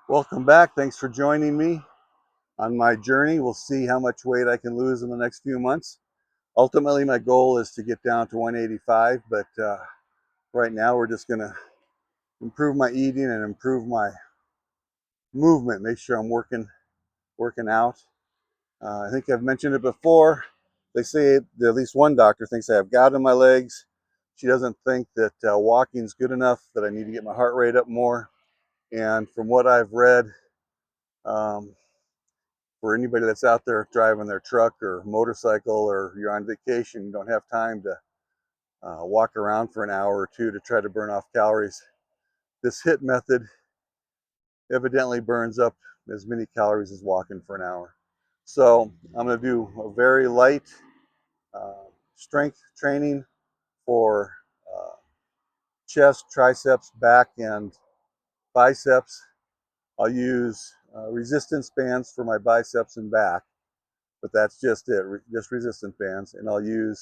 Welcome back. Thanks for joining me on my journey. We'll see how much weight I can lose in the next few months. Ultimately, my goal is to get down to 185, but right now we're just going to improve my eating and improve my movement, make sure I'm working out. I think I've mentioned it before. They say, at least one doctor thinks I have gout in my legs. She doesn't think that walking is good enough, that I need to get my heart rate up more. And from what I've read, um, for anybody that's out there driving their truck or motorcycle, or you're on vacation, you don't have time to walk around for an hour or two to try to burn off calories. This HIIT method evidently burns up as many calories as walking for an hour. So I'm going to do a very light strength training for uh, chest, triceps, back, and biceps. I'll use resistance bands for my biceps and back, but that's just it, just resistance bands. And I'll do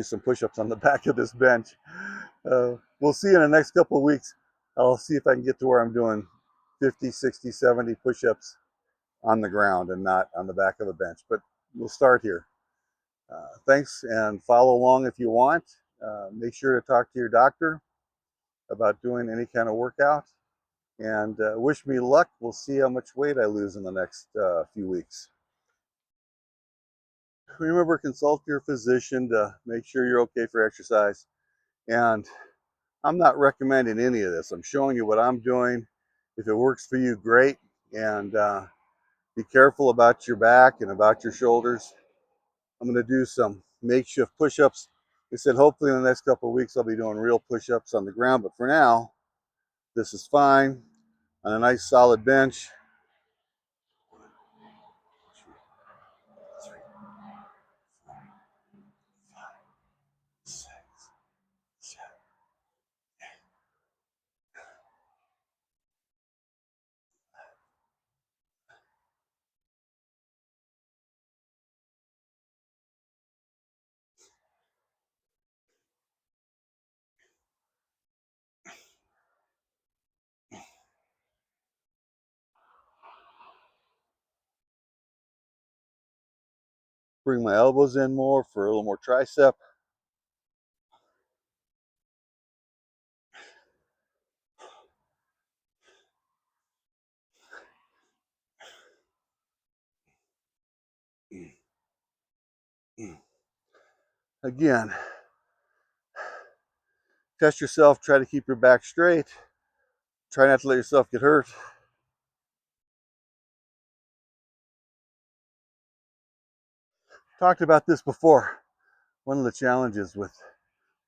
some push-ups on the back of this bench. We'll see in the next couple of weeks. I'll see if I can get to where I'm doing 50, 60, 70 push-ups on the ground and not on the back of a bench. But we'll start here. Thanks, and follow along if you want. Make sure to talk to your doctor about doing any kind of workout. And wish me luck. We'll see how much weight I lose in the next few weeks. Remember, consult your physician to make sure you're okay for exercise. And I'm not recommending any of this. I'm showing you what I'm doing. If it works for you, great. And be careful about your back and about your shoulders. I'm going to do some makeshift push-ups. They said hopefully in the next couple of weeks I'll be doing real push-ups on the ground. But for now, this is fine on a nice solid bench. Bring my elbows in more for a little more tricep. Again, test yourself. Try to keep your back straight. Try not to let yourself get hurt. Talked about this before. One of the challenges with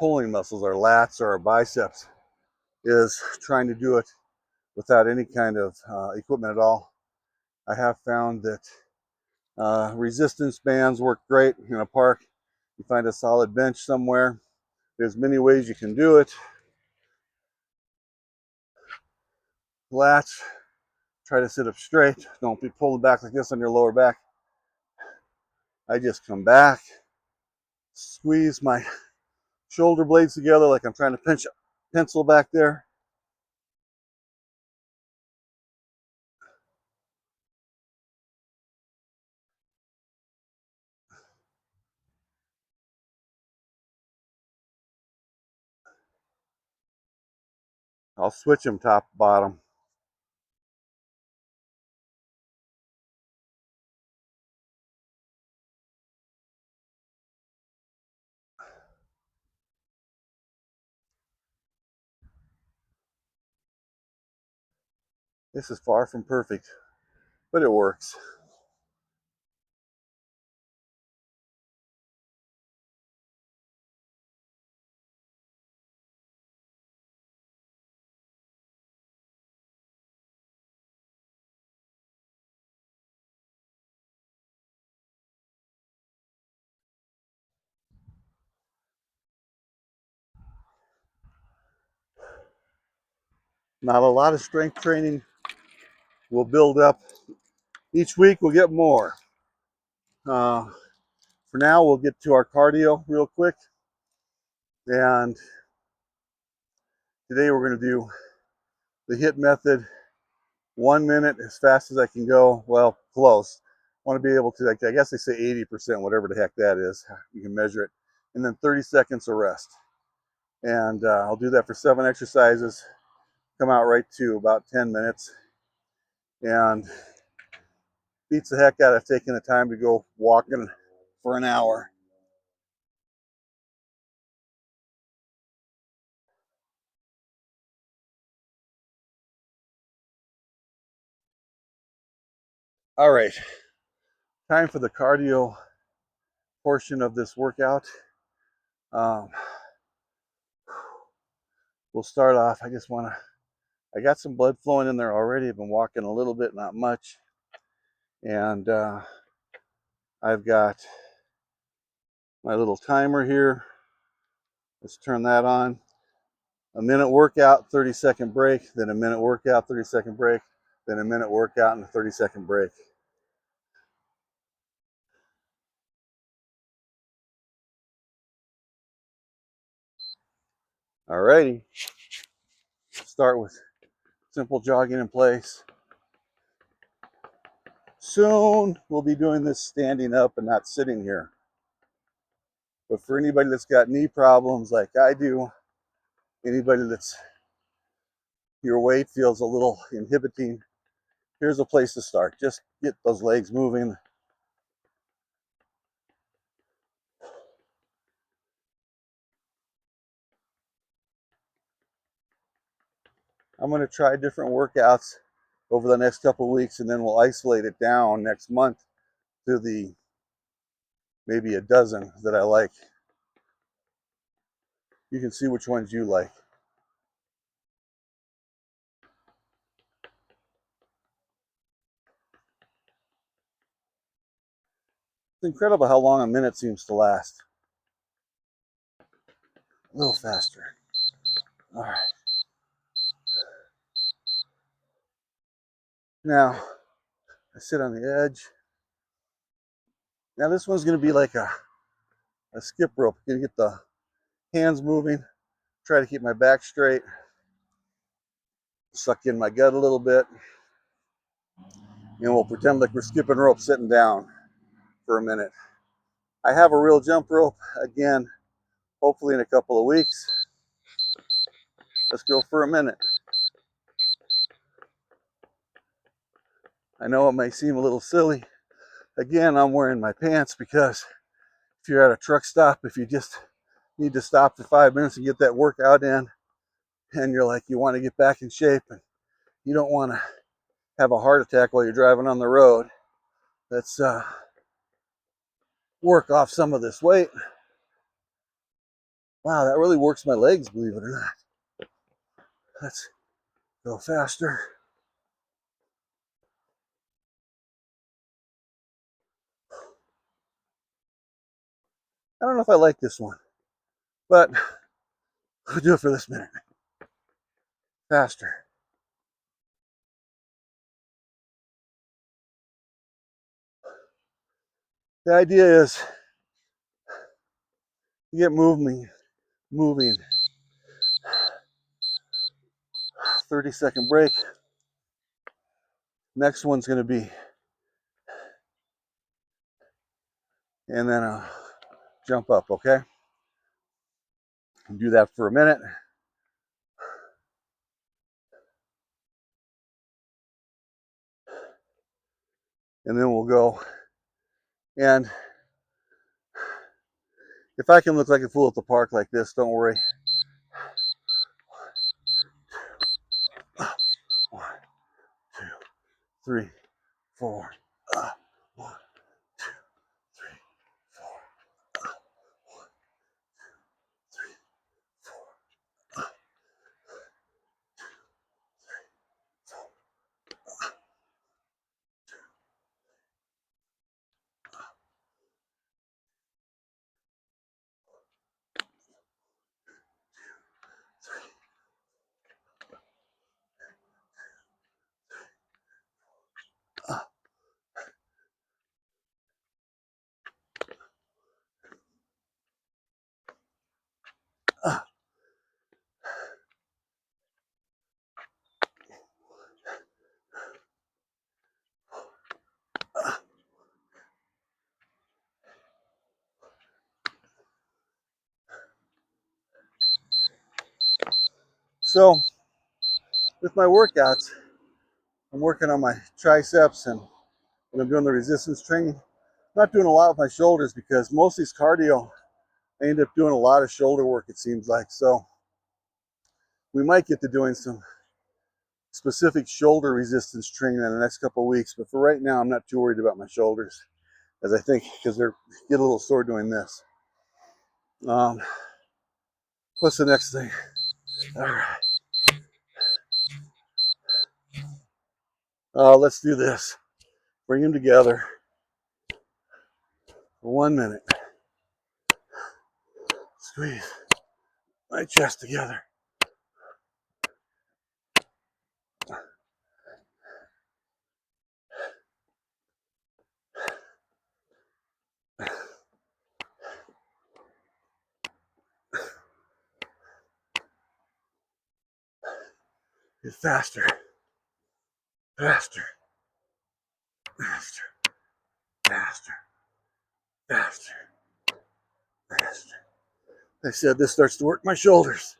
pulling muscles, our lats or our biceps, is trying to do it without any kind of equipment at all. I have found that resistance bands work great in a park. You find a solid bench somewhere. There's many ways you can do it. Lats, try to sit up straight. Don't be pulling back like this on your lower back. I just come back, squeeze my shoulder blades together like I'm trying to pinch a pencil back there. I'll switch them top bottom. This is far from perfect, but it works. Not a lot of strength training. We'll build up. Each week we'll get more. Uh, for now, we'll get to our cardio real quick. And today we're going to do the HIIT method, 1 minute as fast as I can go. Well, close. I want to be able to, like, I guess they say 80%, whatever the heck that is. You can measure it. And then 30 seconds of rest. And I'll do that for 7 exercises. Come out right to about 10 minutes. And beats the heck out of taking the time to go walking for an hour. All right, time for the cardio portion of this workout. Um, we'll start off. I got some blood flowing in there already. I've been walking a little bit, not much. And I've got my little timer here. Let's turn that on. A minute workout, 30-second break, then a minute workout, 30-second break, then a minute workout and a 30-second break. All righty. Start with simple jogging in place. Soon we'll be doing this standing up and not sitting here. But for anybody that's got knee problems like I do, anybody that's your weight feels a little inhibiting, here's a place to start. Just get those legs moving. I'm going to try different workouts over the next couple of weeks, and then we'll isolate it down next month to the maybe a dozen that I like. You can see which ones you like. It's incredible how long a minute seems to last. A little faster. All right. Now, I sit on the edge. Now this one's going to be like a skip rope. Going to get the hands moving. Try to keep my back straight. Suck in my gut a little bit. And we'll pretend like we're skipping rope sitting down for a minute. I have a real jump rope, again, hopefully in a couple of weeks. Let's go for a minute. I know it may seem a little silly. Again, I'm wearing my pants because if you're at a truck stop, if you just need to stop for 5 minutes and get that workout in, and you're like, you want to get back in shape and you don't want to have a heart attack while you're driving on the road, let's work off some of this weight. Wow, that really works my legs, believe it or not. Let's go faster. I don't know if I like this one, but we'll do it for this minute. Faster. The idea is to get moving. 30-second break. Next one's going to be, and then a jump up, okay? Do that for a minute. And then we'll go. And if I can look like a fool at the park like this, don't worry. 1, 2, 3, 4. 1, 2, 3, 4. 1, 2, 3, 4. 3. So with my workouts, I'm working on my triceps and when I'm doing the resistance training. I'm not doing a lot with my shoulders because most of these cardio, I end up doing a lot of shoulder work, it seems like. So we might get to doing some specific shoulder resistance training in the next couple of weeks. But for right now, I'm not too worried about my shoulders, as I think, because they're get a little sore doing this. What's the next thing? All right. Let's do this. Bring them together for 1 minute. Squeeze my chest together. Get faster, faster, faster, faster, faster, faster. I said this starts to work my shoulders.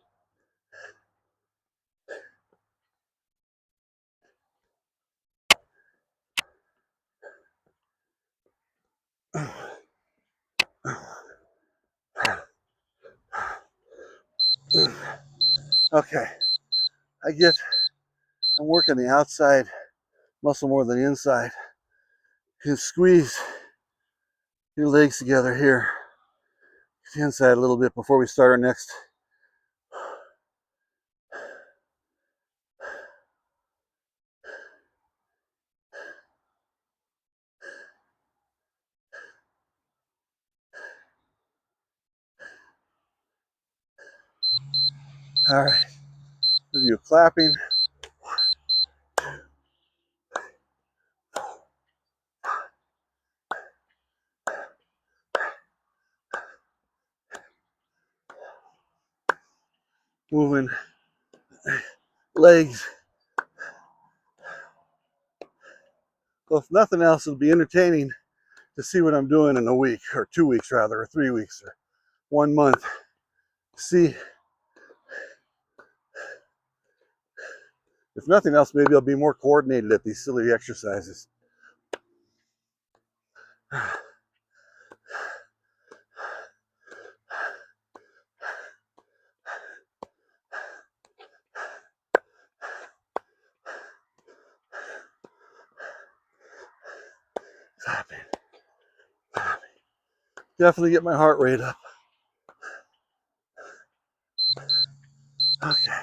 Okay, I'm working the outside muscle more than the inside. You can squeeze your legs together here, the inside a little bit before we start our next. All right, we'll do clapping. Moving legs. Well, if nothing else, it'll be entertaining to see what I'm doing in a week, or 2 weeks rather, or 3 weeks, or 1 month. See, if nothing else, maybe I'll be more coordinated at these silly exercises. Clapping, clapping. Definitely get my heart rate up. Okay.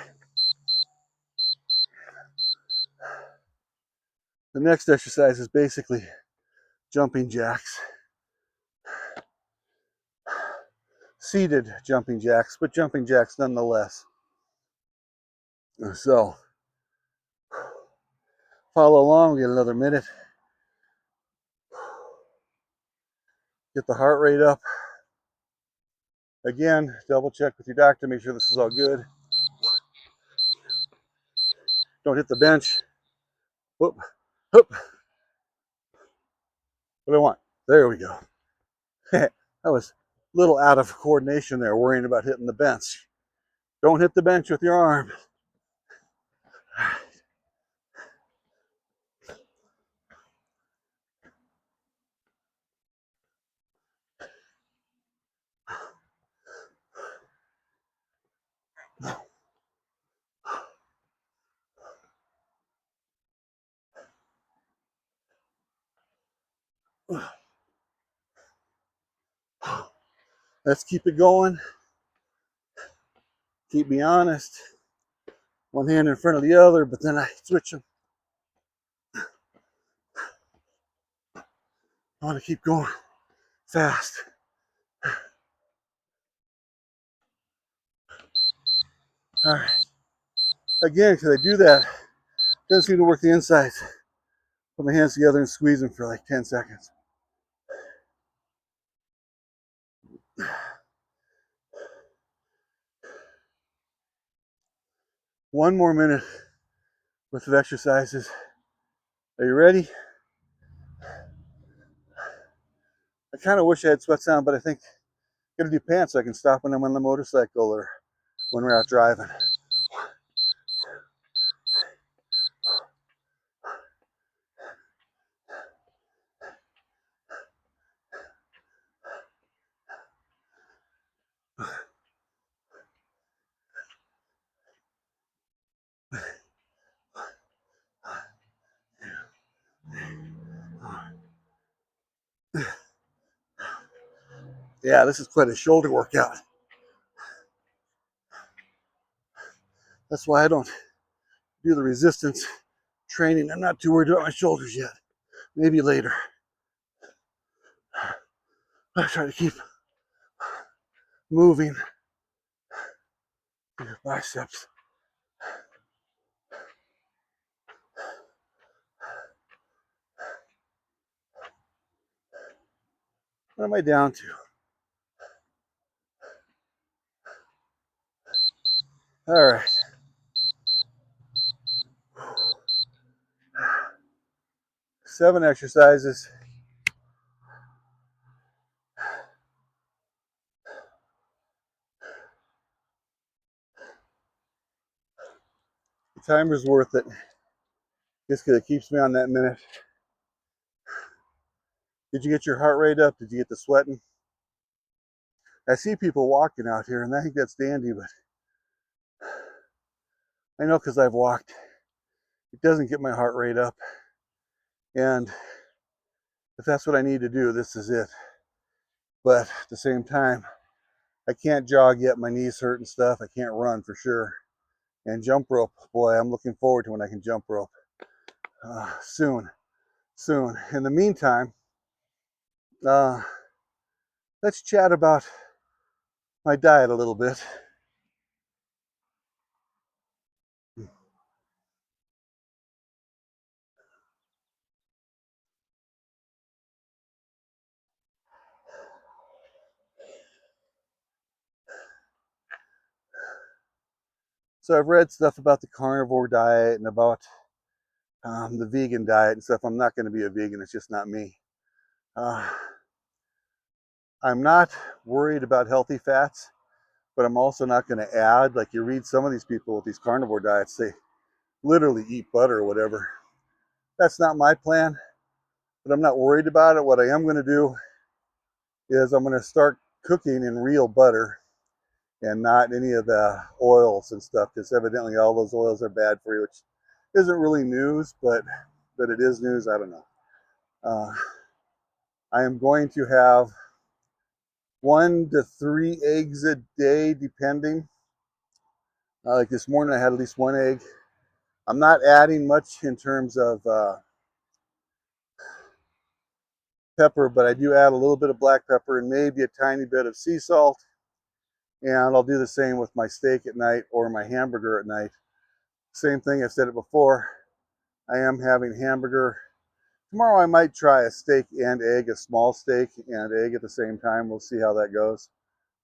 The next exercise is basically jumping jacks. Seated jumping jacks, but jumping jacks nonetheless. So, follow along, we get another minute. Get the heart rate up. Again, double check with your doctor, make sure this is all good. Don't hit the bench. Whoop, whoop. What do I want? There we go. That was a little out of coordination there, worrying about hitting the bench. Don't hit the bench with your arm. Let's keep it going. Keep me honest. One hand in front of the other, but then I switch them. I want to keep going fast. All right. Again, because I do that, it doesn't seem to work the insides. Put my hands together and squeeze them for like 10 seconds. One more minute worth of exercises. Are you ready? I kind of wish I had sweats on, but I think I'm gonna do pants so I can stop when I'm on the motorcycle or when we're out driving. Yeah, this is quite a shoulder workout. That's why I don't do the resistance training. I'm not too worried about my shoulders yet. Maybe later. I try to keep moving your biceps. What am I down to? All right. 7 exercises. The timer's worth it. Just because it keeps me on that minute. Did you get your heart rate up? Did you get the sweating? I see people walking out here, and I think that's dandy, but I know because I've walked. It doesn't get my heart rate up. And if that's what I need to do, this is it. But at the same time, I can't jog yet. My knees hurt and stuff. I can't run for sure. And jump rope, boy, I'm looking forward to when I can jump rope. Soon. In the meantime, uh, let's chat about my diet a little bit. So I've read stuff about the carnivore diet and about the vegan diet and stuff. I'm not going to be a vegan. It's just not me. Uh, I'm not worried about healthy fats, but I'm also not going to add, like you read some of these people with these carnivore diets, they literally eat butter or whatever. That's not my plan, but I'm not worried about it. What I am going to do is I'm going to start cooking in real butter and not any of the oils and stuff, because evidently all those oils are bad for you, which isn't really news, but it is news. I don't know. Uh, I am going to have 1 to 3 eggs a day, depending. Like this morning, I had at least 1 egg. I'm not adding much in terms of pepper, but I do add a little bit of black pepper and maybe a tiny bit of sea salt. And I'll do the same with my steak at night or my hamburger at night. Same thing, I've said it before. I am having hamburger. Tomorrow I might try a steak and egg, a small steak and egg at the same time. We'll see how that goes.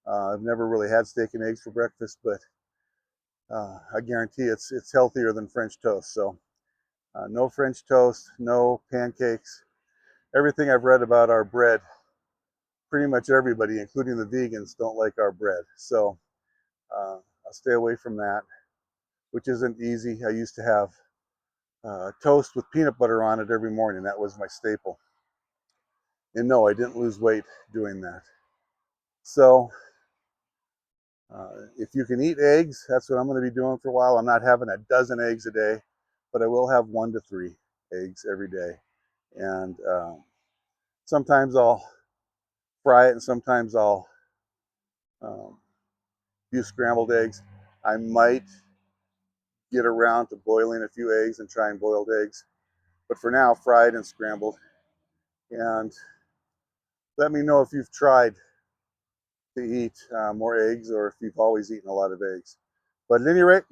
I've never really had steak and eggs for breakfast, but I guarantee it's healthier than French toast. So no French toast, no pancakes. Everything I've read about our bread, pretty much everybody, including the vegans, don't like our bread. So I'll stay away from that, which isn't easy. I used to have toast with peanut butter on it every morning. That was my staple. And no, I didn't lose weight doing that. So if you can eat eggs, that's what I'm going to be doing for a while. I'm not having a dozen eggs a day, but I will have 1 to 3 eggs every day. And sometimes I'll fry it, and sometimes I'll um, use scrambled eggs. I might get around to boiling a few eggs and trying boiled eggs. But for now, fried and scrambled. And let me know if you've tried to eat more eggs or if you've always eaten a lot of eggs. But at any rate,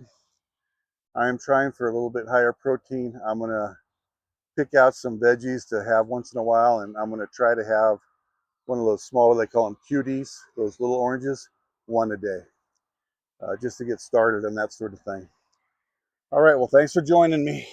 I'm trying for a little bit higher protein. I'm going to pick out some veggies to have once in a while, and I'm going to try to have one of those small, they call them cuties, those little oranges, 1 a day, just to get started and that sort of thing. All right, well, thanks for joining me.